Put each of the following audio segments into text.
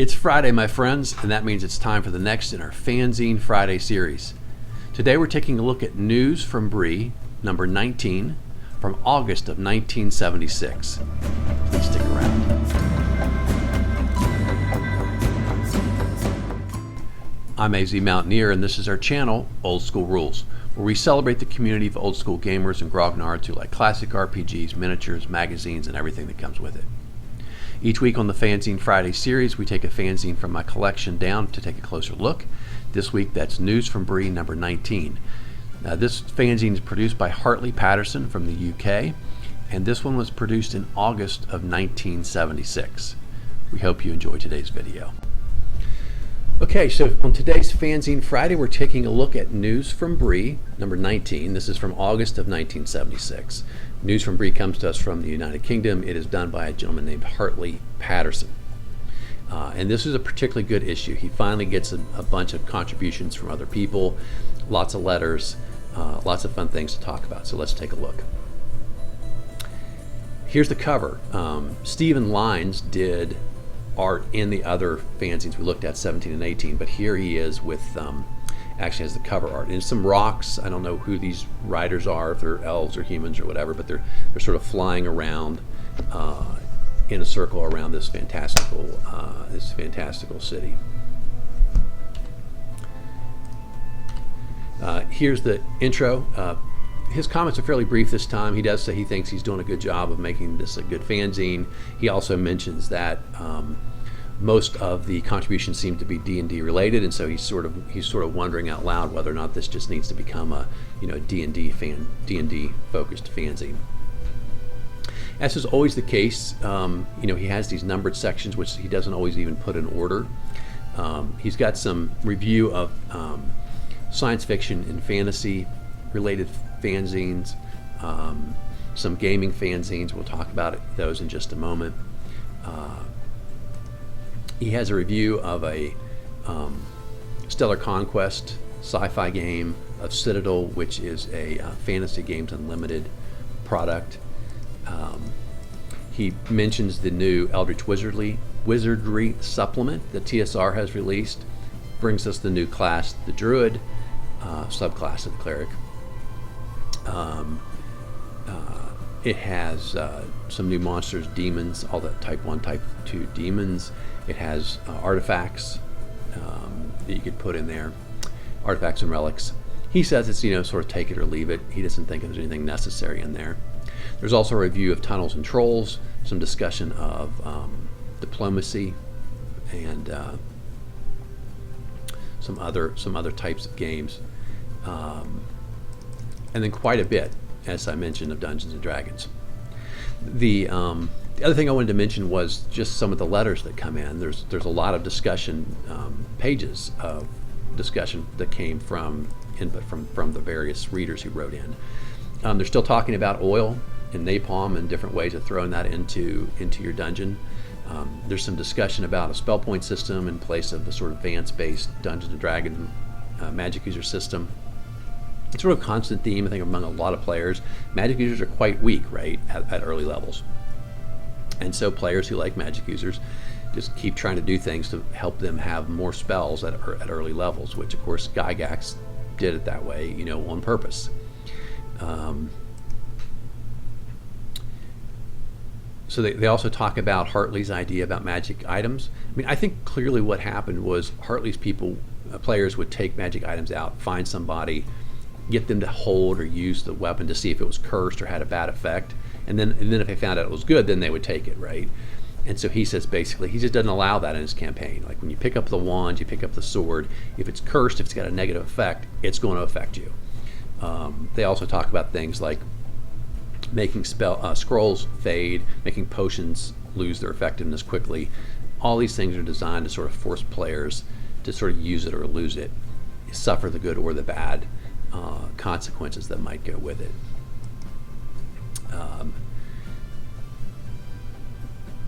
It's Friday, my friends, and that means it's time for the next in our Fanzine Friday series. Today we're taking a look at News from Bree, number 19, from August of 1976. Please stick around. I'm AZ Mountaineer, and this is our channel, Old School Rules, where we celebrate the community of old school gamers and grognards who like classic RPGs, miniatures, magazines, and everything that comes with it. Each week on the Fanzine Friday series, we take a fanzine from my collection down to take a closer look. This week, that's News from Bree, number 19. Now, this fanzine is produced by Hartley Patterson from the UK, and this one was produced in August of 1976. We hope you enjoy today's video. Okay, so on today's Fanzine Friday, we're taking a look at News from Bree, number 19. This is from August of 1976. News from Bree comes to us from the United Kingdom. It is done by a gentleman named Hartley Patterson. And this is a particularly good issue. He finally gets a bunch of contributions from other people, lots of letters, lots of fun things to talk about. So let's take a look. Here's the cover. Stephen Lines did art in the other fanzines we looked at, 17 and 18, but here he is with actually has the cover art and some rocks. I don't know who these riders are, if they're elves or humans or whatever, but they're sort of flying around in a circle around this fantastical city. Here's the intro. His comments are fairly brief this time. He does say he thinks he's doing a good job of making this a good fanzine. He also mentions that most of the contributions seem to be D&D related, and so he's sort of wondering out loud whether or not this just needs to become a D&D focused fanzine. As is always the case, he has these numbered sections which he doesn't always even put in order. He's got some review of science fiction and fantasy related fanzines, some gaming fanzines. We'll talk about those in just a moment. He has a review of a Stellar Conquest sci-fi game, of Citadel, which is a Fantasy Games Unlimited product. He mentions the new Eldritch Wizardry supplement that TSR has released. Brings us the new class, the Druid, subclass of the Cleric. It has some new monsters, demons, all the type 1, type 2 demons. It has artifacts that you could put in there, artifacts and relics. He says it's, sort of take it or leave it. He doesn't think there's anything necessary in there. There's also a review of Tunnels and Trolls, some discussion of diplomacy, and some other types of games. And then quite a bit, as I mentioned, of Dungeons and Dragons. The other thing I wanted to mention was just some of the letters that come in. There's a lot of discussion, pages of discussion that came from input from the various readers who wrote in. They're still talking about oil and napalm and different ways of throwing that into your dungeon. There's some discussion about a spell point system in place of the sort of advanced-based Dungeons and Dragons magic user system. It's sort of a constant theme, I think, among a lot of players. Magic users are quite weak, right, at early levels. And so players who like magic users just keep trying to do things to help them have more spells at early levels, which, of course, Gygax did it that way, on purpose. So they also talk about Hartley's idea about magic items. I mean, I think clearly what happened was Hartley's players would take magic items out, find somebody, get them to hold or use the weapon to see if it was cursed or had a bad effect, and then if they found out it was good, then they would take it, right? And so he says basically he just doesn't allow that in his campaign. Like when you pick up the wand, you pick up the sword, if it's cursed, if it's got a negative effect, it's going to affect you. They also talk about things like making scrolls fade, making potions lose their effectiveness quickly. All these things are designed to sort of force players to sort of use it or lose it, suffer the good or the bad consequences that might go with it.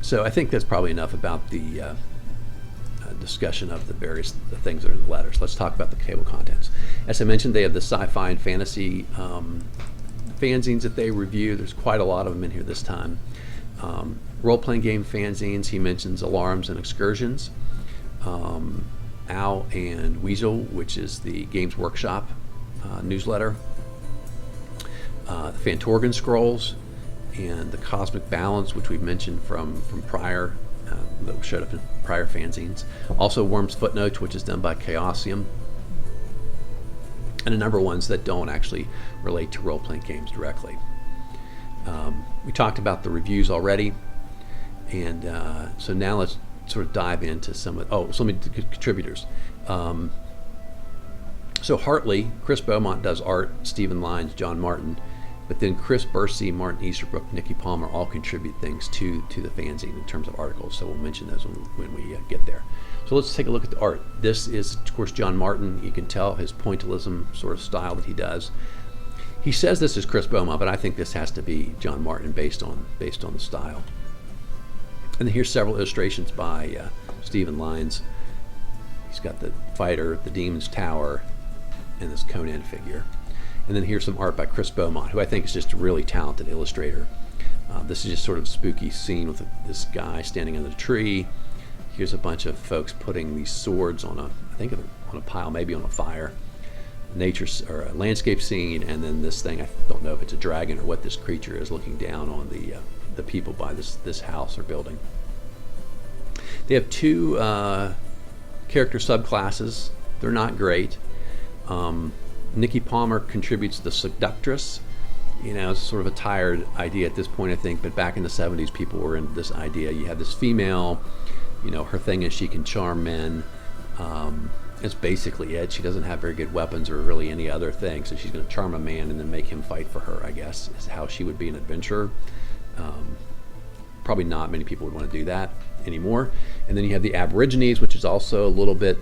So I think that's probably enough about the discussion of the things that are in the letters. Let's talk about the table contents. As I mentioned, they have the sci-fi and fantasy fanzines that they review. There's quite a lot of them in here this time. Role-playing game fanzines, he mentions Alarms and Excursions. Owl and Weasel, which is the Games Workshop newsletter, the Fantorgan Scrolls, and the Cosmic Balance, which we've mentioned from prior, that showed up in prior fanzines. Also Worm's Footnotes, which is done by Chaosium, and a number of ones that don't actually relate to role-playing games directly. We talked about the reviews already, and so now let's sort of dive into some of, so let me do contributors. So Hartley, Chris Beaumont does art, Stephen Lyons, John Martin, but then Chris Bursey, Martin Easterbrook, Nikki Palmer all contribute things to the fanzine in terms of articles, so we'll mention those when we get there. So let's take a look at the art. This is, of course, John Martin. You can tell his pointillism sort of style that he does. He says this is Chris Beaumont, but I think this has to be John Martin based on the style. And then here's several illustrations by Stephen Lyons. He's got the fighter, the Demon's Tower, and this Conan figure. And then here's some art by Chris Beaumont, who I think is just a really talented illustrator. This is just sort of a spooky scene with this guy standing under the tree. Here's a bunch of folks putting these swords on on a pile, maybe on a fire. Nature or a landscape scene, and then this thing, I don't know if it's a dragon or what this creature is, looking down on the people by this house or building. They have two character subclasses. They're not great. Nikki Palmer contributes the Seductress. It's sort of a tired idea at this point, I think, but back in the 70s, people were into this idea. You have this female, her thing is she can charm men. It's basically it. She doesn't have very good weapons or really any other thing, so she's going to charm a man and then make him fight for her, I guess, is how she would be an adventurer. Probably not many people would want to do that anymore. And then you have the Aborigines, which is also a little bit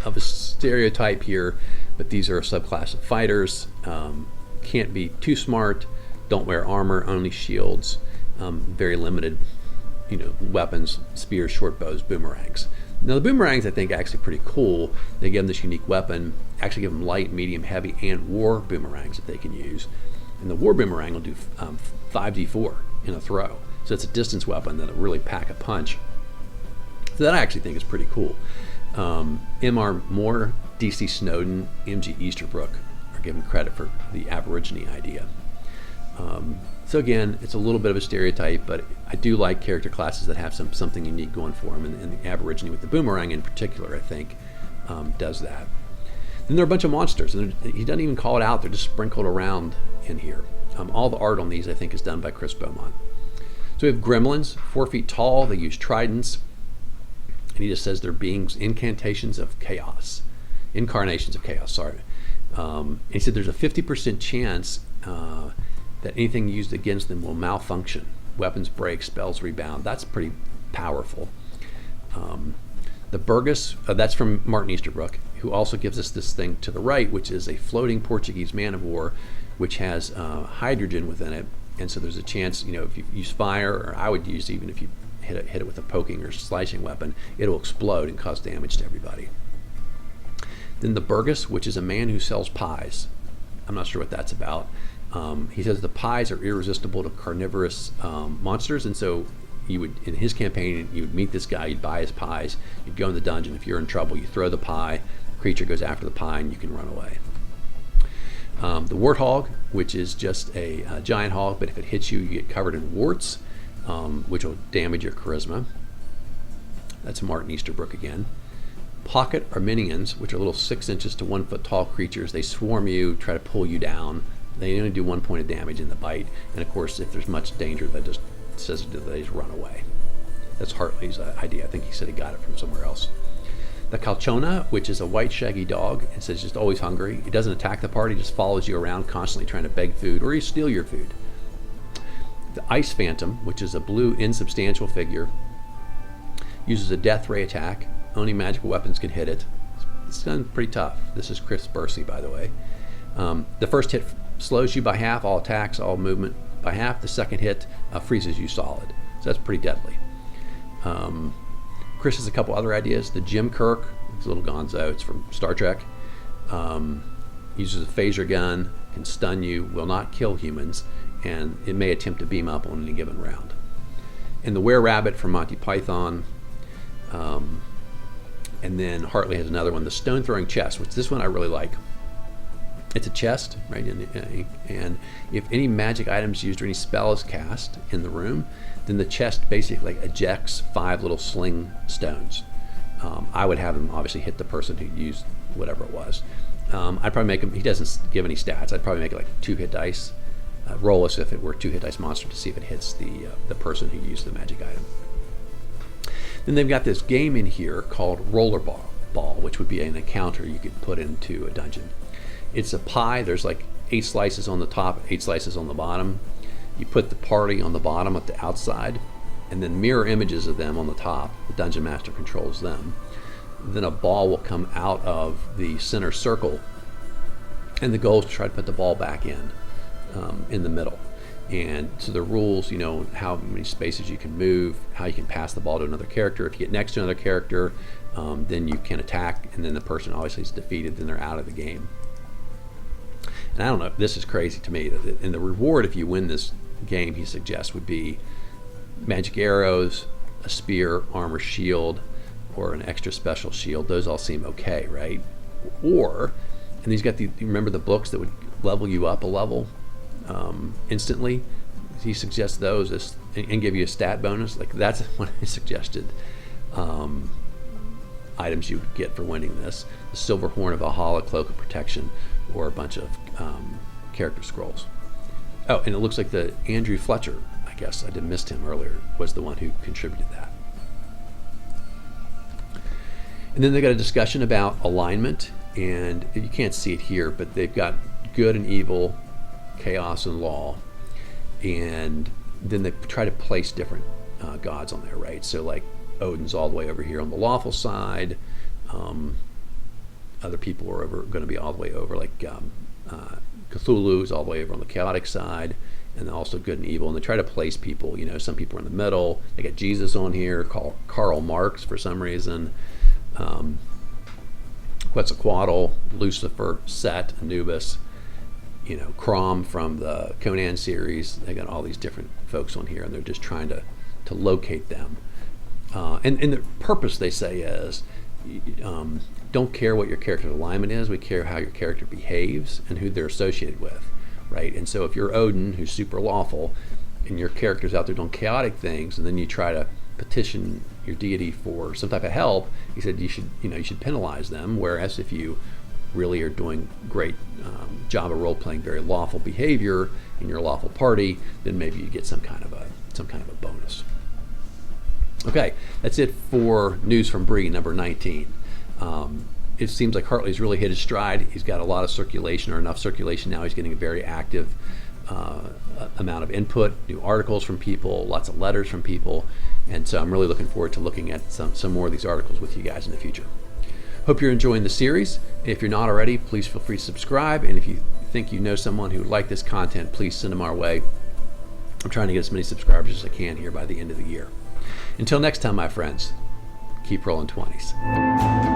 of a stereotype here, but these are a subclass of fighters. Can't be too smart, don't wear armor, only shields, very limited weapons, spears, short bows, boomerangs. Now the boomerangs I think actually pretty cool. They give them this unique weapon, actually give them light, medium, heavy, and war boomerangs that they can use. And the war boomerang will do 5d4 in a throw. So it's a distance weapon that'll really pack a punch. So that I actually think is pretty cool. M.R. Moore, D.C. Snowden, M.G. Easterbrook are given credit for the Aborigine idea. So again, it's a little bit of a stereotype, but I do like character classes that have something unique going for them, and the Aborigine with the boomerang in particular, I think, does that. Then there are a bunch of monsters, and he doesn't even call it out, they're just sprinkled around in here. All the art on these, I think, is done by Chris Beaumont. So we have gremlins, 4 feet tall, they use tridents, and he just says they're beings, incarnations of chaos, sorry. And he said there's a 50% chance that anything used against them will malfunction. Weapons break, spells rebound. That's pretty powerful. The Burgess, that's from Martin Easterbrook, who also gives us this thing to the right, which is a floating Portuguese man of war, which has hydrogen within it. And so there's a chance, if you use fire, or I would use even if you hit it with a poking or slicing weapon, it'll explode and cause damage to everybody. Then the Burgess, which is a man who sells pies. I'm not sure what that's about. He says the pies are irresistible to carnivorous monsters, and so you would, in his campaign, you would meet this guy, you'd buy his pies, you'd go in the dungeon. If you're in trouble, you throw the pie, the creature goes after the pie, and you can run away. The Warthog, which is just a giant hog, but if it hits you, you get covered in warts, which will damage your charisma. That's Martin Easterbrook again. Pocket are minions, which are little 6 inches to 1 foot tall creatures. They swarm you, try to pull you down. They only do 1 point of damage in the bite, and of course, if there's much danger, that just says they just run away. That's Hartley's idea. I think he said he got it from somewhere else. The Calchona, which is a white shaggy dog, and says just always hungry. He doesn't attack the party, just follows you around constantly trying to beg food, or he steal your food. The Ice Phantom, which is a blue insubstantial figure, uses a death ray attack. Only magical weapons can hit it. It's done pretty tough. This is Chris Bursey, by the way. The first hit slows you by half, all attacks, all movement by half. The second hit freezes you solid. So that's pretty deadly. Chris has a couple other ideas. The Jim Kirk, it's a little gonzo, it's from Star Trek. Uses a phaser gun, can stun you, will not kill humans, and it may attempt to beam up on any given round. And the Were-Rabbit from Monty Python, And then Hartley has another one, the stone throwing chest, which this one I really like. It's a chest, right? And if any magic items used or any spell is cast in the room, then the chest basically like ejects 5 little sling stones. I would have them obviously hit the person who used whatever it was. I'd probably make him, he doesn't give any stats, I'd probably make it like 2 hit dice. Roll as if it were 2 hit dice monster to see if it hits the person who used the magic item. Then they've got this game in here called Rollerball, which would be an encounter you could put into a dungeon. It's a pie. There's like 8 slices on the top, 8 slices on the bottom. You put the party on the bottom at the outside, and then mirror images of them on the top. The dungeon master controls them. Then a ball will come out of the center circle, and the goal is to try to put the ball back in the middle. And so the rules, how many spaces you can move, how you can pass the ball to another character. If you get next to another character, then you can attack, and then the person obviously is defeated, then they're out of the game. And I don't know, this is crazy to me. And the reward if you win this game, he suggests, would be magic arrows, a spear, armor, shield, or an extra special shield. Those all seem okay, right? Or, and he's got you remember the books that would level you up a level instantly? He suggests those and give you a stat bonus. Like that's one of his suggested items you would get for winning this. The Silver Horn of Valhalla, Cloak of Protection, or a bunch of character scrolls. Oh, and it looks like the Andrew Fletcher, I guess I missed him earlier, was the one who contributed that. And then they got a discussion about alignment, and you can't see it here, but they've got good and evil, chaos and law, and then they try to place different gods on there, right? So like Odin's all the way over here on the lawful side. Other people are going to be all the way over, like Cthulhu is all the way over on the chaotic side, and then also good and evil. And they try to place people. Some people are in the middle. They got Jesus on here, Karl Marx for some reason, Quetzalcoatl, Lucifer, Set, Anubis, Crom from the Conan series. They got all these different folks on here, and they're just trying to locate them. And the purpose, they say, is don't care what your character's alignment is. We care how your character behaves and who they're associated with, right? And so if you're Odin, who's super lawful, and your character's out there doing chaotic things, and then you try to petition your deity for some type of help, he said you should penalize them. Whereas if you really are doing great job of role playing, very lawful behavior in your lawful party, then maybe you get some kind of a bonus. Okay, that's it for News from Bree number 19. It seems like Hartley's really hit his stride. He's got a lot of circulation, or enough circulation now. He's getting a very active amount of input, new articles from people, lots of letters from people, and so I'm really looking forward to looking at some more of these articles with you guys in the future. Hope you're enjoying the series. If you're not already, please feel free to subscribe, and if you think you know someone who would like this content, please send them our way. I'm trying to get as many subscribers as I can here by the end of the year. Until next time, my friends, keep rolling 20s.